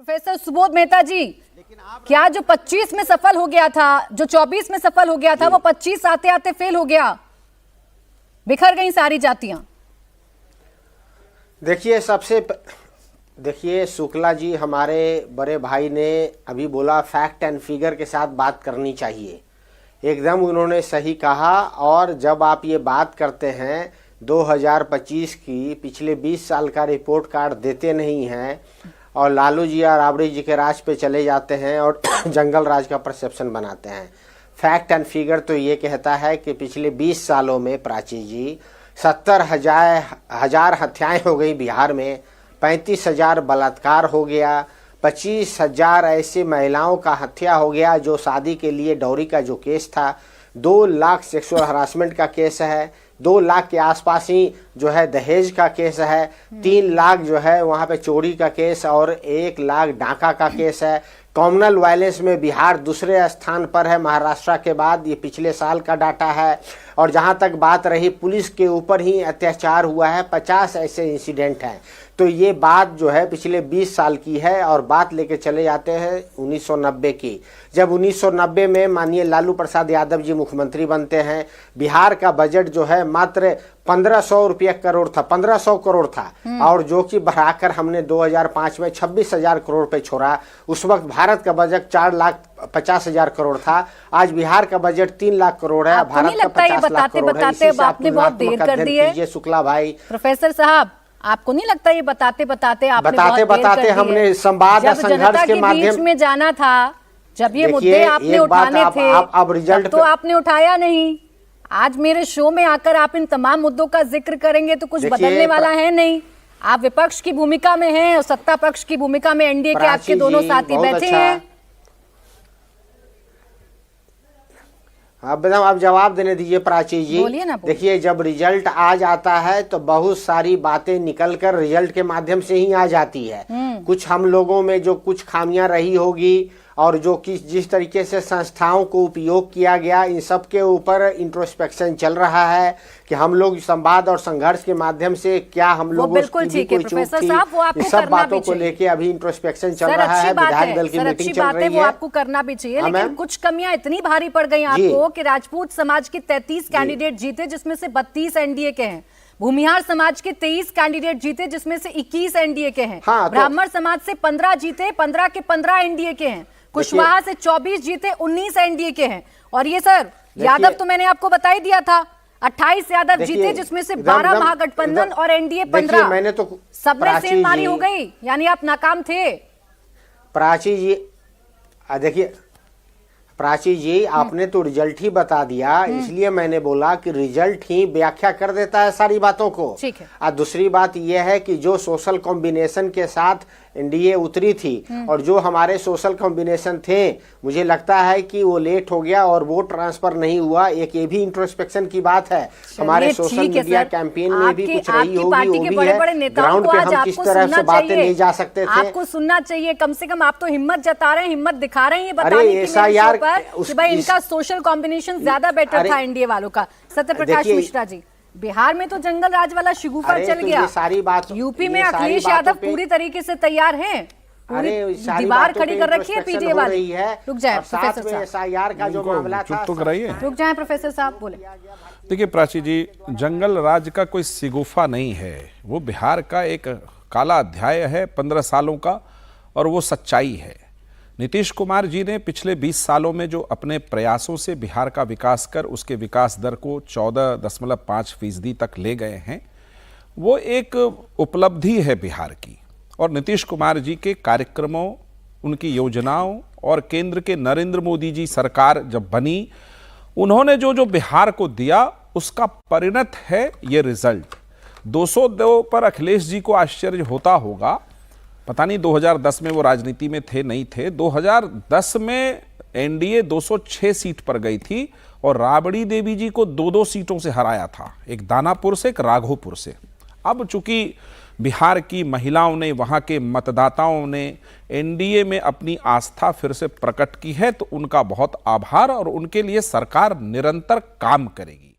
Professor Subodh Mehta जी, क्या जो 25 में सफल हो गया था, जो 24 में सफल हो गया था, वो 25 आते आते फेल हो गया, बिखर गई सारी जातियां। देखिए शुक्ला जी, हमारे बड़े भाई ने अभी बोला फैक्ट एंड फिगर के साथ बात करनी चाहिए। एकदम उन्होंने सही कहा। और जब आप ये बात करते हैं 2025 की, पिछले 20 साल का रिपोर्ट कार्ड देते नहीं हैं और लालू जी और राबड़ी जी के राज पे चले जाते हैं और जंगल राज का परसेप्शन बनाते हैं। फैक्ट एंड फिगर तो ये कहता है कि पिछले 20 सालों में प्राची जी 70,000 हत्याएं हो गई बिहार में, 35,000 बलात्कार हो गया, 25,000 ऐसे महिलाओं का हत्या हो गया जो शादी के लिए डॉरी का जो केस था, 2 लाख सेक्सुअल हरासमेंट का केस है, 2 लाख के आसपास ही जो है दहेज का केस है, 3 लाख जो है वहाँ पे चोरी का केस और 1 लाख डाका का केस है। कॉमनल वायलेंस में बिहार दूसरे स्थान पर है महाराष्ट्र के बाद, ये पिछले साल का डाटा है। और जहाँ तक बात रही पुलिस के ऊपर ही अत्याचार हुआ है, 50 ऐसे इंसिडेंट हैं। तो ये बात जो है पिछले 20 साल की है। और बात लेके चले जाते हैं 1990 की, जब 1990 में माननीय लालू प्रसाद यादव जी मुख्यमंत्री बनते हैं। बिहार का बजट जो है मात्र 1500 करोड़ था, 1500 करोड़ था, और जो कि बढ़ाकर हमने 2005 में 26,000 करोड़ पे छोड़ा। उस वक्त भारत का बजट 4,50,000 करोड़ था, आज बिहार का बजट 3 लाख करोड़ है, भारत का 50 लाख करोड़ है। बताते आपने बहुत देर कर दी है शुक्ला भाई। प्रोफेसर साहब, आपको नहीं लगता ये बताते बताते हमने संवाद और संघर्ष के माध्यम में जाना था, जब ये मुद्दे आपने उठाने थे, अब रिजल्ट तो आपने उठाया नहीं। आज मेरे शो में आकर आप इन तमाम मुद्दों का जिक्र करेंगे तो कुछ बदलने वाला है नहीं। आप विपक्ष की भूमिका में हैं और सत्ता पक्ष की भूमिका में एनडीए के आपके दोनों साथी बैठे हैं। अब जवाब देने दीजिए प्राची जी। देखिए, जब रिजल्ट आ जाता है तो बहुत सारी बातें निकलकर रिजल्ट के माध्यम से ही आ जाती है। कुछ हम लोगों में जो कुछ खामियां रही होगी और जो कि जिस तरीके से संस्थाओं को उपयोग किया गया, इन सब के ऊपर इंट्रोस्पेक्शन चल रहा है कि हम लोग संवाद और संघर्ष के माध्यम से क्या हम लोगों की कोई चूक थी, इन सब बातों को लेके अभी इंट्रोस्पेक्शन चल रहा है। विधायक दल की मीटिंग चल रही है, वो आपको करना भी चाहिए। लेकिन कुछ कमियां इतनी भारी पड़ गई आपको कि राजपूत समाज के 33 कैंडिडेट जीते, जिसमें से 32 एनडीए के हैं। भूमिहार समाज के 23 कैंडिडेट जीते, जिसमें से 21 एनडीए के हैं। ब्राह्मण समाज से 15 जीते, 15 के 15 एनडीए के हैं। कुशवाहा से 24 जीते, 19 एनडीए के हैं। और ये सर यादव तो मैंने आपको बता ही दिया था, 28 यादव जीते, जिसमें से 12 महागठबंधन और एनडीए 15। मैंने तो सबने सेम मारी हो गई, यानी आप नाकाम थे। प्राची जी देखिए, प्राची जी आपने तो रिजल्ट ही बता दिया, इसलिए मैंने बोला कि रिजल्ट ही व्याख्या कर देता है सारी बातों को। ठीक है। और दूसरी बात यह है कि जो सोशल कॉम्बिनेशन के साथ एनडीए उतरी थी और जो हमारे सोशल कॉम्बिनेशन थे, मुझे लगता है कि वो लेट हो गया और वोट ट्रांसफर नहीं हुआ। एक ये भी इंट्रोस्पेक्शन की बात है। हमारे सोशल मीडिया कैंपेन में भी कुछ रही होगी, वो भी है। ग्राउंड पे हम किस तरह से बातें नहीं जा सकते थे, आपको सुनना चाहिए। कम से कम आप तो हिम्मत जता रहे हैं, हिम्मत दिखा रहे हैं ये बताने कि भाई इनका सोशल कॉम्बिनेशन ज्यादा बेटर था एनडीए वालों का। सत्यप्रकाश मिश्रा जी, बिहार में तो जंगल राज वाला शिगुफा चल गया, सारी बात यूपी में अखिलेश यादव पूरी तरीके से तैयार हैं, पूरी दीवार खड़ी कर रखी है पीटीए वाली। रुक जाए प्रोफेसर साहब, एसआईआर का जो मामला था, रुक जाए प्रोफेसर साहब, बोले। देखिए प्राची जी, जंगल राज का कोई शिगुफा नहीं है, वो बिहार का एक काला अध्याय है 15 सालों का, और वो सच्चाई है। नीतीश कुमार जी ने पिछले 20 सालों में जो अपने प्रयासों से बिहार का विकास कर उसके विकास दर को 14.5% तक ले गए हैं, वो एक उपलब्धि है बिहार की। और नीतीश कुमार जी के कार्यक्रमों, उनकी योजनाओं और केंद्र के नरेंद्र मोदी जी सरकार जब बनी, उन्होंने जो जो बिहार को दिया उसका परिणत है ये रिजल्ट। 202 पर अखिलेश जी को आश्चर्य होता होगा, पता नहीं 2010 में वो राजनीति में थे नहीं थे। 2010 में एनडीए 206 सीट पर गई थी और राबड़ी देवी जी को 2-2 सीटों से हराया था, एक दानापुर से, एक राघोपुर से। अब चूंकि बिहार की महिलाओं ने, वहां के मतदाताओं ने एनडीए में अपनी आस्था फिर से प्रकट की है, तो उनका बहुत आभार, और उनके लिए सरकार निरंतर काम करेगी।